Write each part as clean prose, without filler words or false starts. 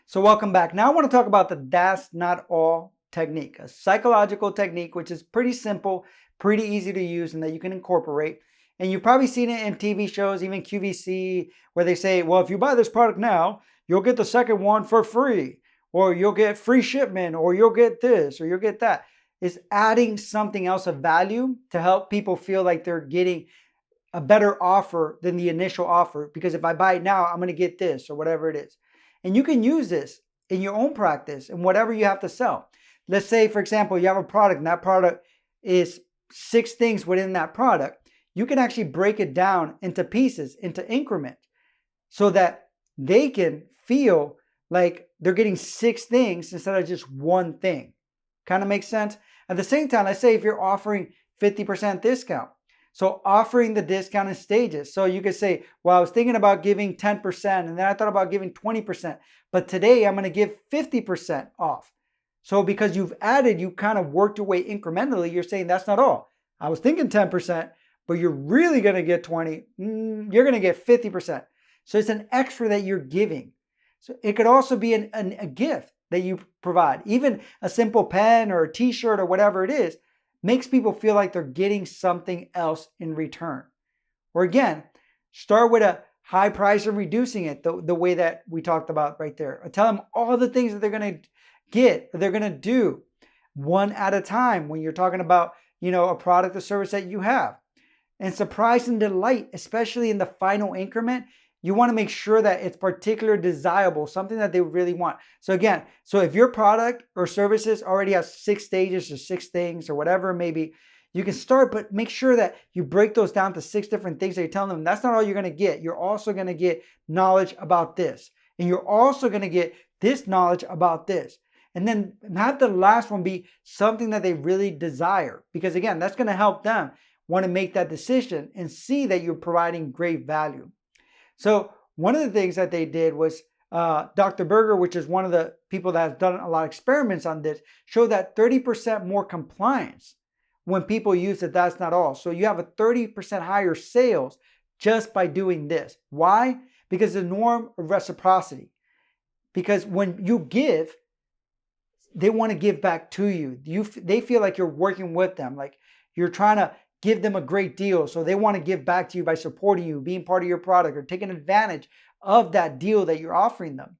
So welcome back. Now I want to talk about the that's not all technique, a psychological technique, which is pretty simple, pretty easy to use, and that you can incorporate. And you've probably seen it in TV shows, even QVC, where they say, well, if you buy this product now, you'll get the second one for free, or you'll get free shipment, or you'll get this, or you'll get that. It's adding something else of value to help people feel like they're getting a better offer than the initial offer. Because if I buy it now, I'm going to get this, or whatever it is. And you can use this in your own practice and whatever you have to sell. Let's say, for example, you have a product and that product is 6 things within that product. You can actually break it down into pieces, into increments, so that they can feel like they're getting 6 things instead of just one thing. Kind of makes sense? At the same time, let's say if you're offering 50% discount. So offering the discount in stages. So you could say, well, I was thinking about giving 10% and then I thought about giving 20%, but today I'm going to give 50% off. So because you've added, you kind of worked your way incrementally. You're saying that's not all. I was thinking 10%, but you're really going to get 20. You're going to get 50%. So it's an extra that you're giving. So it could also be a gift that you provide. Even a simple pen or a t-shirt or whatever it is, makes people feel like they're getting something else in return. Or again, start with a high price and reducing it the way that we talked about right there. Or tell them all the things that they're going to get, that they're going to do one at a time when you're talking about, a product or service that you have. And surprise and delight, especially in the final increment, you want to make sure that it's particularly desirable, something that they really want. So again, if your product or services already has 6 stages or 6 things or whatever it may be, you can start, but make sure that you break those down to 6 different things that you're telling them. That's not all you're going to get. You're also going to get knowledge about this. And you're also going to get this knowledge about this. And then have the last one be something that they really desire. Because again, that's going to help them want to make that decision and see that you're providing great value. So one of the things that they did was Dr. Berger, which is one of the people that has done a lot of experiments on this, showed that 30% more compliance when people use it. That's not all. So you have a 30% higher sales just by doing this. Why? Because the norm of reciprocity. Because when you give, they want to give back to you. They feel like you're working with them, like you're trying to give them a great deal. So they want to give back to you by supporting you, being part of your product, or taking advantage of that deal that you're offering them.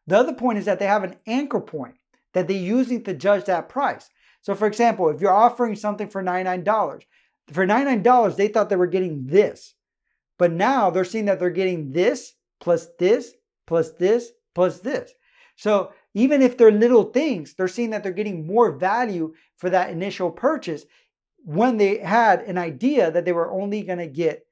The other point is that they have an anchor point that they're using to judge that price. So for example, if you're offering something for $99, for $99, they thought they were getting this. But now they're seeing that they're getting this, plus this, plus this, plus this. So even if they're little things, they're seeing that they're getting more value for that initial purchase when they had an idea that they were only going to get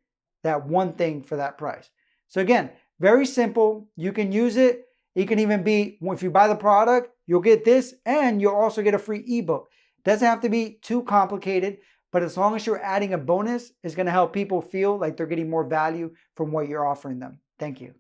that one thing for that price. So again, very simple. You can use it. It can even be, if you buy the product, you'll get this and you'll also get a free ebook. It doesn't have to be too complicated, but as long as you're adding a bonus, it's going to help people feel like they're getting more value from what you're offering them. Thank you.